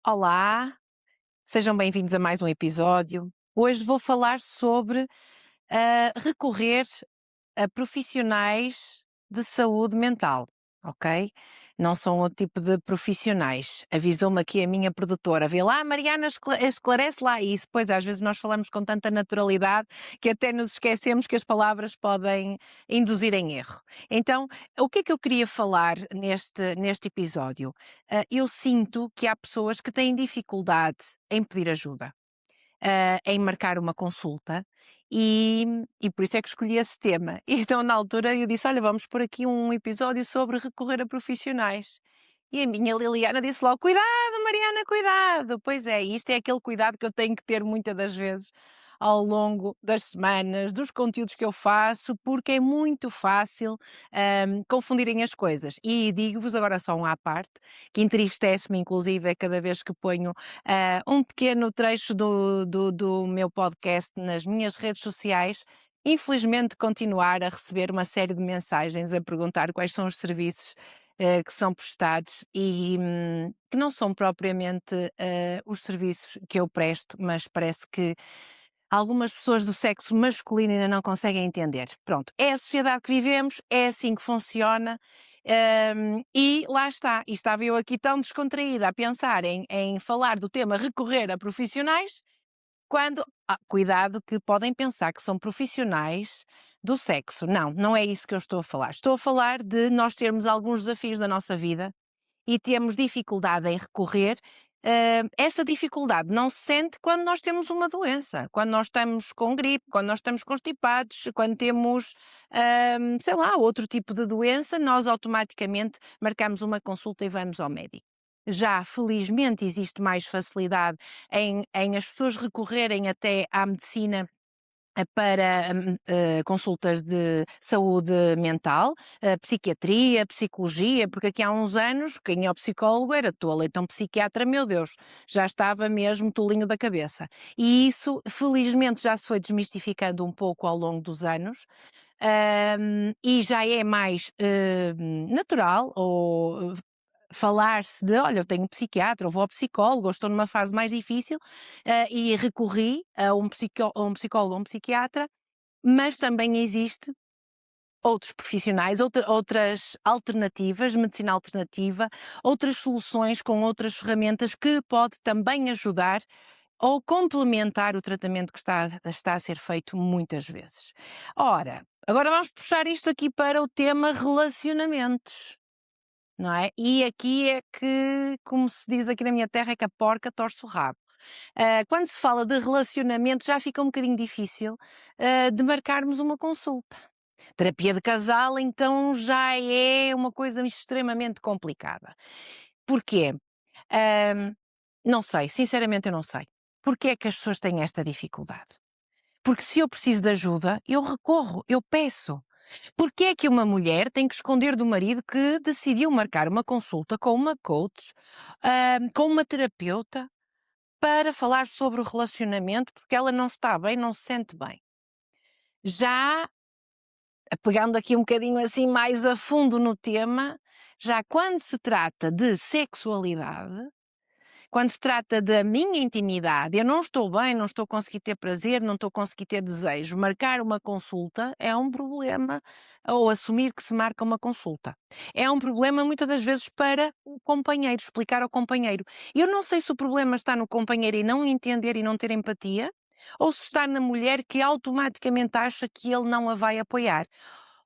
Olá, sejam bem-vindos a mais um episódio. Hoje vou falar sobre recorrer a profissionais de saúde mental, ok? Não são outro tipo de profissionais. Avisou-me aqui a minha produtora, vê lá, Mariana, esclarece lá isso. Pois, às vezes nós falamos com tanta naturalidade que até nos esquecemos que as palavras podem induzir em erro. Então, o que é que eu queria falar neste episódio? Eu sinto que há pessoas que têm dificuldade em pedir ajuda, em marcar uma consulta e por isso é que escolhi esse tema. Então, na altura, eu disse: Olha, vamos por aqui um episódio sobre recorrer a profissionais. E a minha Liliana disse logo: Cuidado, Mariana, cuidado! Pois é, isto é aquele cuidado que eu tenho que ter muitas das vezes ao longo das semanas, dos conteúdos que eu faço, porque é muito fácil confundirem as coisas. E digo-vos agora só um à parte, que entristece-me, inclusive, é cada vez que ponho um pequeno trecho do meu podcast nas minhas redes sociais. Infelizmente, continuar a receber uma série de mensagens a perguntar quais são os serviços que são prestados e que não são propriamente os serviços que eu presto, mas parece que algumas pessoas do sexo masculino ainda não conseguem entender. Pronto, é a sociedade que vivemos, é assim que funciona. E lá está, e estava eu aqui tão descontraída a pensar em falar do tema recorrer a profissionais, quando, cuidado que podem pensar que são profissionais do sexo. Não, não é isso que eu estou a falar. Estou a falar de nós termos alguns desafios da nossa vida e temos dificuldade em recorrer. Essa dificuldade não se sente quando nós temos uma doença, quando nós estamos com gripe, quando nós estamos constipados, quando temos, sei lá, outro tipo de doença, nós automaticamente marcamos uma consulta e vamos ao médico. Já, felizmente, existe mais facilidade em as pessoas recorrerem até à medicina para consultas de saúde mental, psiquiatria, psicologia, porque aqui há uns anos quem é o psicólogo era tolo, então psiquiatra, meu Deus, já estava mesmo tolinho da cabeça. E isso, felizmente, já se foi desmistificando um pouco ao longo dos anos, e já é mais natural ou falar-se de: "Olha, eu tenho um psiquiatra, ou vou ao psicólogo, ou estou numa fase mais difícil", e recorri a um psicólogo ou um psiquiatra, mas também existe outros profissionais, outras alternativas, medicina alternativa, outras soluções com outras ferramentas que pode também ajudar ou complementar o tratamento que está a ser feito muitas vezes. Ora, agora vamos puxar isto aqui para o tema relacionamentos. Não é? E aqui é que, como se diz aqui na minha terra, é que a porca torce o rabo. Quando se fala de relacionamento já fica um bocadinho difícil, de marcarmos uma consulta. Terapia de casal então já é uma coisa extremamente complicada. Porquê? Hã, não sei, sinceramente eu não sei. Porquê é que as pessoas têm esta dificuldade? Porque se eu preciso de ajuda, eu recorro, eu peço. Porque é que uma mulher tem que esconder do marido que decidiu marcar uma consulta com uma coach, com uma terapeuta, para falar sobre o relacionamento, porque ela não está bem, não se sente bem? Já pegando aqui um bocadinho assim mais a fundo no tema, já quando se trata de sexualidade, quando se trata da minha intimidade, eu não estou bem, não estou a conseguir ter prazer, não estou a conseguir ter desejo. Marcar uma consulta é um problema, ou assumir que se marca uma consulta. É um problema muitas das vezes para o companheiro, explicar ao companheiro. Eu não sei se o problema está no companheiro e não entender e não ter empatia, ou se está na mulher que automaticamente acha que ele não a vai apoiar.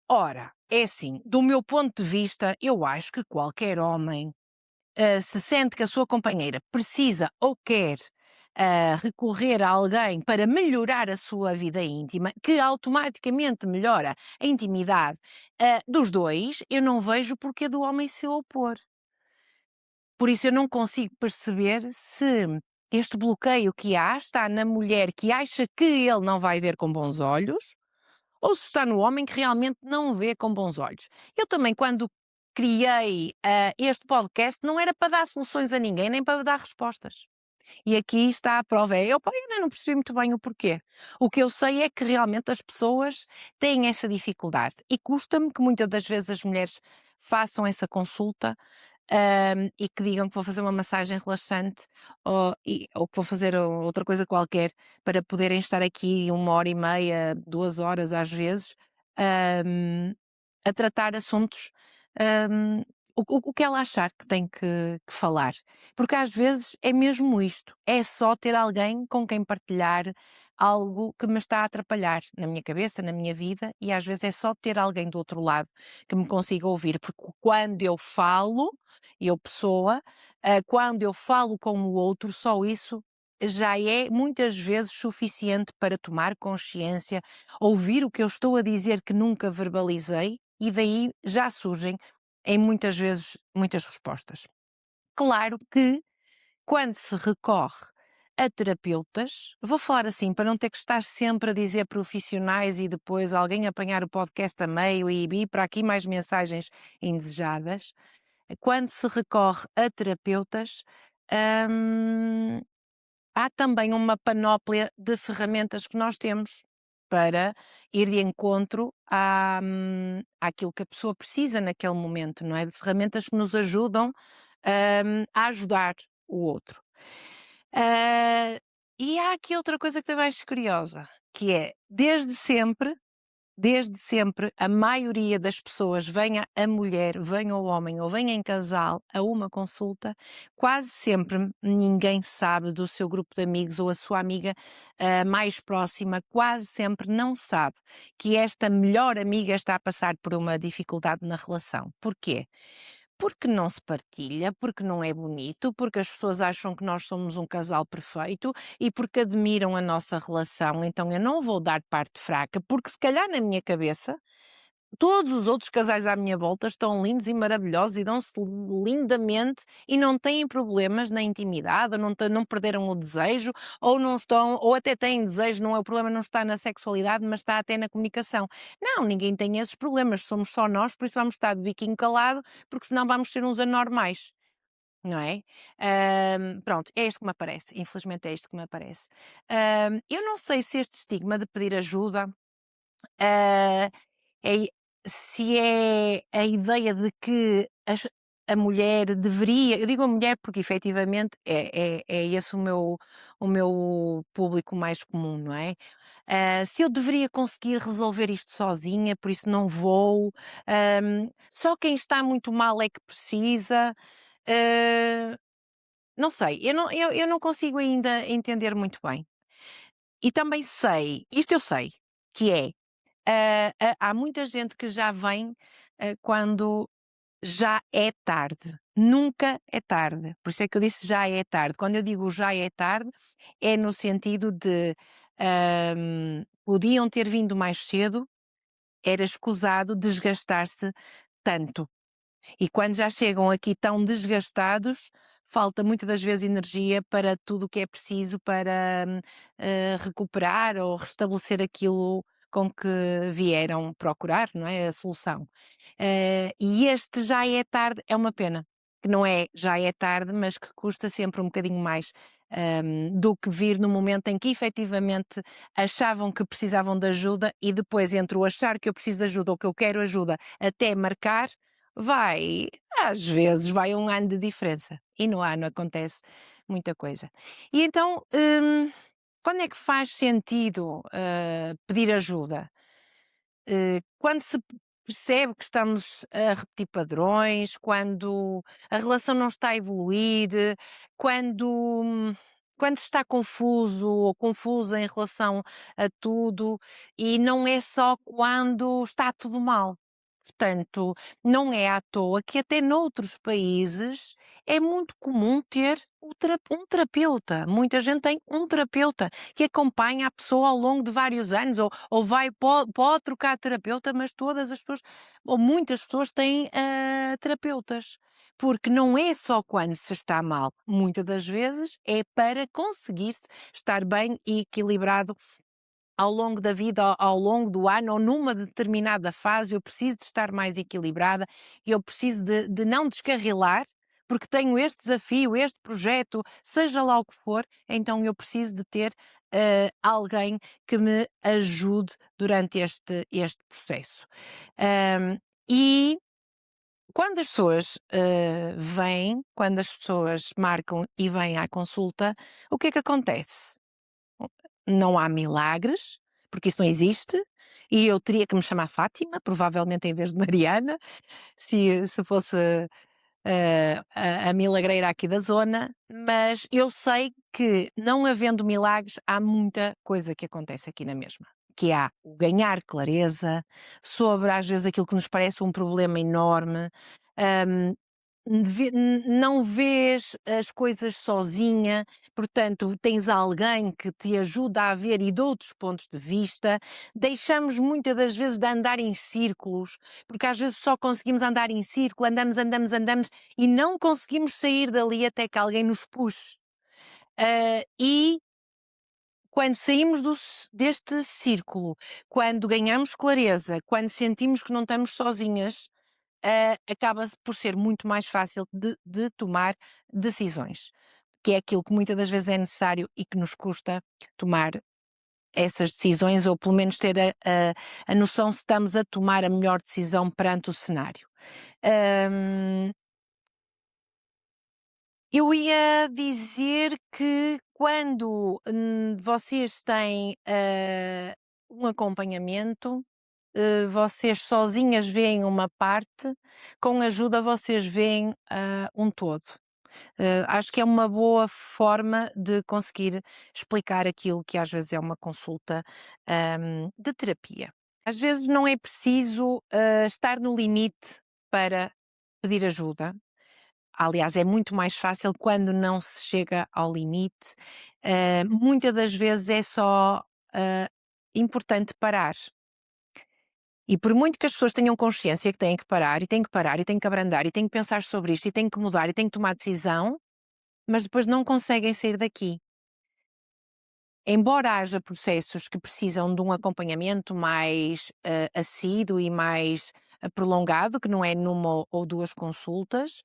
Ora, é assim, do meu ponto de vista, eu acho que qualquer homem se sente que a sua companheira precisa ou quer recorrer a alguém para melhorar a sua vida íntima, que automaticamente melhora a intimidade dos dois, eu não vejo porque do homem se opor. Por isso eu não consigo perceber se este bloqueio que há está na mulher que acha que ele não vai ver com bons olhos, ou se está no homem que realmente não vê com bons olhos. Eu também, quando criei este podcast, não era para dar soluções a ninguém, nem para dar respostas. E aqui está a prova. Eu, pá, eu ainda não percebi muito bem o porquê. O que eu sei é que realmente as pessoas têm essa dificuldade. E custa-me que muitas das vezes as mulheres façam essa consulta, e que digam que vou fazer uma massagem relaxante ou que vou fazer outra coisa qualquer para poderem estar aqui 1 hora e meia, 2 horas às vezes, hum, a tratar assuntos, hum, o que ela achar que tem que falar. Porque às vezes é mesmo isto, é só ter alguém com quem partilhar algo que me está a atrapalhar na minha cabeça, na minha vida, e às vezes é só ter alguém do outro lado que me consiga ouvir, porque quando eu falo, eu pessoa, quando eu falo com o outro, só isso já é muitas vezes suficiente para tomar consciência, ouvir o que eu estou a dizer que nunca verbalizei, e daí já surgem, em muitas vezes, muitas respostas. Claro que quando se recorre a terapeutas, vou falar assim, para não ter que estar sempre a dizer profissionais e depois alguém apanhar o podcast a meio e ir para aqui mais mensagens indesejadas. Quando se recorre a terapeutas, hum, há também uma panóplia de ferramentas que nós temos para ir de encontro àquilo que a pessoa precisa naquele momento, não é? De ferramentas que nos ajudam, a ajudar o outro. E há aqui outra coisa que também acho curiosa, que é, desde sempre, a maioria das pessoas, venha a mulher, venha o homem ou venha em casal a uma consulta, quase sempre ninguém sabe do seu grupo de amigos ou a sua amiga mais próxima, quase sempre não sabe que esta melhor amiga está a passar por uma dificuldade na relação. Porquê? Porque não se partilha, porque não é bonito, porque as pessoas acham que nós somos um casal perfeito e porque admiram a nossa relação. Então eu não vou dar parte fraca, porque se calhar na minha cabeça todos os outros casais à minha volta estão lindos e maravilhosos e dão-se lindamente e não têm problemas na intimidade, ou não perderam o desejo, ou não estão, ou até têm desejo, não é o problema, não está na sexualidade, mas está até na comunicação. Não, ninguém tem esses problemas, somos só nós, por isso vamos estar de biquinho calado, porque senão vamos ser uns anormais. Não é? Pronto, é isto que me aparece. Infelizmente é isto que me aparece. Eu não sei se este estigma de pedir ajuda ah, é se é a ideia de que a mulher deveria, eu digo a mulher porque efetivamente é esse o meu público mais comum, não é? Se eu deveria conseguir resolver isto sozinha, por isso não vou, só quem está muito mal é que precisa, ah, não sei, eu não consigo ainda entender muito bem. E também sei, isto eu sei, que é há muita gente que já vem, quando já é tarde. Nunca é tarde. Por isso é que eu disse já é tarde. Quando eu digo já é tarde, é no sentido de, podiam ter vindo mais cedo, era escusado desgastar-se tanto. E quando já chegam aqui tão desgastados, falta muitas das vezes energia para tudo o que é preciso para recuperar ou restabelecer aquilo com que vieram procurar, não é? A solução. E este já é tarde, é uma pena, que não é já é tarde, mas que custa sempre um bocadinho mais do que vir no momento em que efetivamente achavam que precisavam de ajuda e depois entre o achar que eu preciso de ajuda ou que eu quero ajuda até marcar, vai, às vezes vai um ano de diferença e no ano acontece muita coisa. E então, quando é que faz sentido, pedir ajuda? Quando se percebe que estamos a repetir padrões, quando a relação não está a evoluir, quando se está confuso ou confusa em relação a tudo, e não é só quando está tudo mal. Portanto, não é à toa que até noutros países é muito comum ter um terapeuta. Muita gente tem um terapeuta que acompanha a pessoa ao longo de vários anos, ou pode trocar terapeuta, mas todas as pessoas, ou muitas pessoas têm terapeutas. Porque não é só quando se está mal, muitas das vezes é para conseguir-se estar bem e equilibrado ao longo da vida, ao longo do ano ou numa determinada fase, eu preciso de estar mais equilibrada, eu preciso de não descarrilar, porque tenho este desafio, este projeto, seja lá o que for, então eu preciso de ter alguém que me ajude durante este processo. E quando as pessoas, quando as pessoas marcam e vêm à consulta, o que é que acontece? Não há milagres, porque isso não existe, e eu teria que me chamar Fátima, provavelmente em vez de Mariana, se fosse a milagreira aqui da zona, mas eu sei que, não havendo milagres, há muita coisa que acontece aqui na mesma. Que há o ganhar clareza sobre, às vezes, aquilo que nos parece um problema enorme. hum, não vês as coisas sozinha, portanto, tens alguém que te ajuda a ver e de outros pontos de vista. Deixamos muitas das vezes de andar em círculos, porque às vezes só conseguimos andar em círculo, andamos, andamos, andamos e não conseguimos sair dali até que alguém nos puxe. E quando saímos deste círculo, quando ganhamos clareza, quando sentimos que não estamos sozinhas, acaba por ser muito mais fácil de tomar decisões, que é aquilo que muitas das vezes é necessário e que nos custa tomar essas decisões, ou pelo menos ter a noção se estamos a tomar a melhor decisão perante o cenário. Hum, eu ia dizer que quando vocês têm um acompanhamento, vocês sozinhas veem uma parte, com ajuda vocês veem um todo. Acho que é uma boa forma de conseguir explicar aquilo que às vezes é uma consulta de terapia. Às vezes não é preciso estar no limite para pedir ajuda. Aliás, é muito mais fácil quando não se chega ao limite. Muitas das vezes é só importante parar. E por muito que as pessoas tenham consciência que têm que parar, e têm que parar, e têm que abrandar, e têm que pensar sobre isto, e têm que mudar, e têm que tomar decisão, mas depois não conseguem sair daqui. Embora haja processos que precisam de um acompanhamento mais assíduo e mais prolongado, que não é numa ou duas consultas,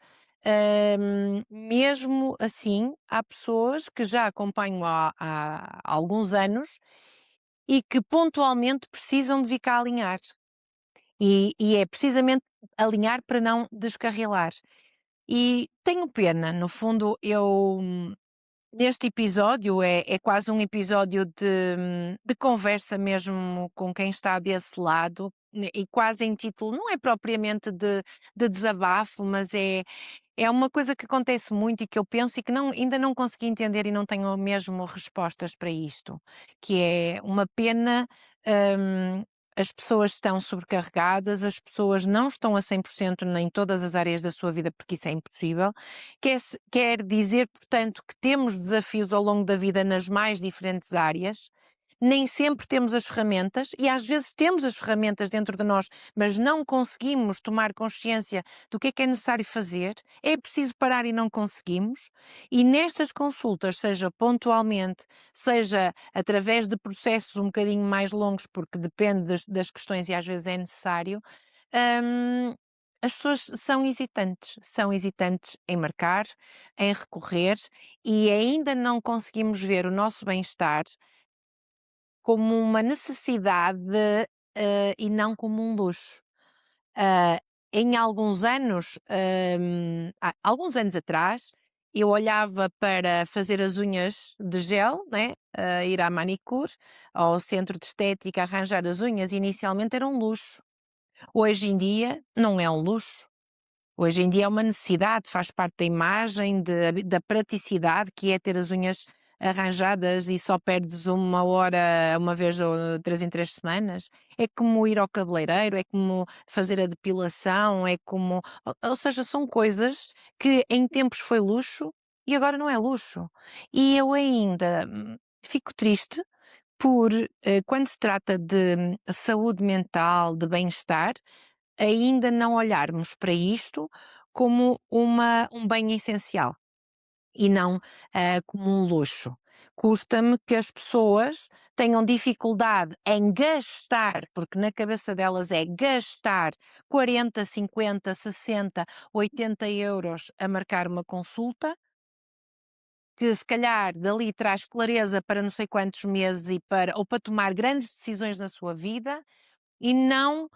mesmo assim, há pessoas que já acompanho há alguns anos e que pontualmente precisam de vir cá alinhar. E é precisamente alinhar para não descarrilar. E tenho pena, no fundo, neste episódio é quase um episódio de conversa mesmo com quem está desse lado, e quase em título, não é propriamente de desabafo, mas é uma coisa que acontece muito e que eu penso e que ainda não consegui entender e não tenho mesmo respostas para isto, que é uma pena. hum, as pessoas estão sobrecarregadas, as pessoas não estão a 100% em todas as áreas da sua vida, porque isso é impossível. Quer dizer, portanto, que temos desafios ao longo da vida nas mais diferentes áreas. Nem sempre temos as ferramentas, e às vezes temos as ferramentas dentro de nós, mas não conseguimos tomar consciência do que é necessário fazer. É preciso parar e não conseguimos. E nestas consultas, seja pontualmente, seja através de processos um bocadinho mais longos, porque depende das questões e às vezes é necessário, hum, as pessoas são hesitantes em marcar, em recorrer, e ainda não conseguimos ver o nosso bem-estar como uma necessidade, e não como um luxo. Ah, em alguns anos, há alguns anos atrás, eu olhava para fazer as unhas de gel, né, ir à manicure, ao centro de estética, arranjar as unhas, inicialmente era um luxo. Hoje em dia não é um luxo. Hoje em dia é uma necessidade, faz parte da imagem, da praticidade que é ter as unhas arranjadas e só perdes uma hora uma vez ou 3 em 3 semanas. É como ir ao cabeleireiro, é como fazer a depilação, é como ou seja, são coisas que em tempos foi luxo e agora não é luxo. E eu ainda fico triste por, quando se trata de saúde mental, de bem-estar, ainda não olharmos para isto como um bem essencial e não como um luxo. Custa-me que as pessoas tenham dificuldade em gastar, porque na cabeça delas é gastar 40, 50, 60, 80 € a marcar uma consulta, que se calhar dali traz clareza para não sei quantos meses ou para tomar grandes decisões na sua vida, e não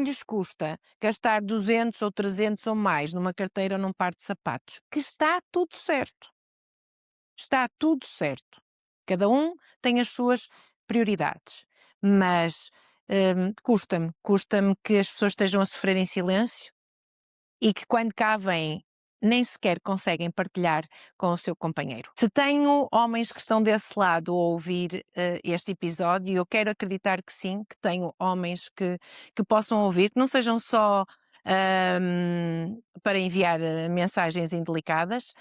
lhes custa gastar 200 ou 300 ou mais numa carteira ou num par de sapatos, que está tudo certo. Está tudo certo. Cada um tem as suas prioridades, mas, custa-me que as pessoas estejam a sofrer em silêncio e que quando cá vêm nem sequer conseguem partilhar com o seu companheiro. Se tenho homens que estão desse lado a ouvir, este episódio, e eu quero acreditar que sim, que tenho homens que possam ouvir, que não sejam só, para enviar, mensagens indelicadas,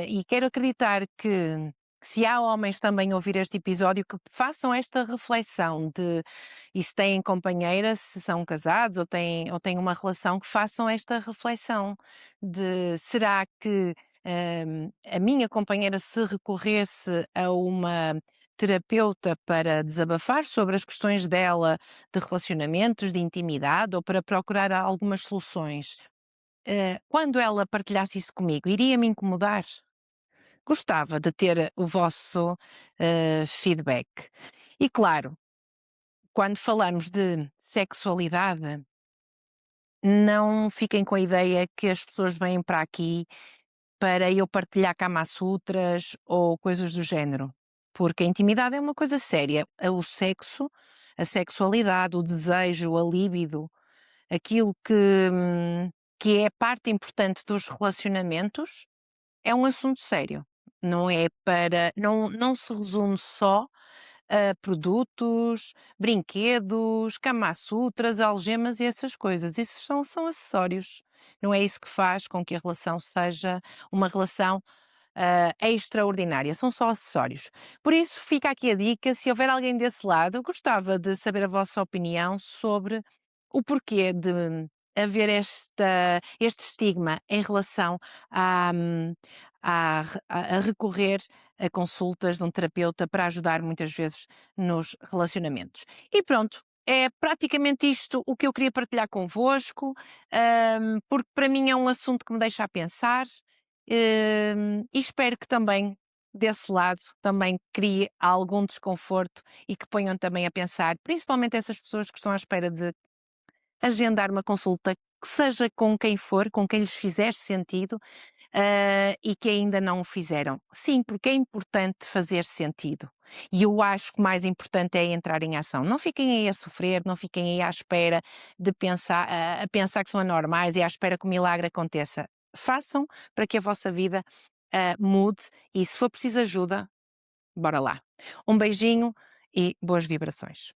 e quero acreditar que se há homens também a ouvir este episódio, que façam esta reflexão de e se têm companheira, se são casados ou têm uma relação, que façam esta reflexão de será que, a minha companheira, se recorresse a uma terapeuta para desabafar sobre as questões dela, de relacionamentos, de intimidade ou para procurar algumas soluções, quando ela partilhasse isso comigo, iria me incomodar? Gostava de ter o vosso, feedback. E claro, quando falamos de sexualidade, não fiquem com a ideia que as pessoas vêm para aqui para eu partilhar Kama Sutras ou coisas do género, porque a intimidade é uma coisa séria. O sexo, a sexualidade, o desejo, a libido, aquilo que é parte importante dos relacionamentos, é um assunto sério. Não se resume só a produtos, brinquedos, Kama Sutras, algemas e essas coisas. Isso são acessórios. Não é isso que faz com que a relação seja uma relação, extraordinária, são só acessórios. Por isso fica aqui a dica, se houver alguém desse lado, eu gostava de saber a vossa opinião sobre o porquê de haver este estigma em relação à, a recorrer a consultas de um terapeuta para ajudar muitas vezes nos relacionamentos. E pronto, é praticamente isto o que eu queria partilhar convosco, porque para mim é um assunto que me deixa a pensar, e espero que também desse lado também crie algum desconforto e que ponham também a pensar, principalmente essas pessoas que estão à espera de agendar uma consulta, que seja com quem for, com quem lhes fizer sentido, e que ainda não o fizeram. Sim, porque é importante fazer sentido. E eu acho que o mais importante é entrar em ação. Não fiquem aí a sofrer, não fiquem aí à espera de pensar, a pensar que são anormais e à espera que o milagre aconteça. Façam para que a vossa vida mude e se for preciso ajuda, bora lá. Um beijinho e boas vibrações.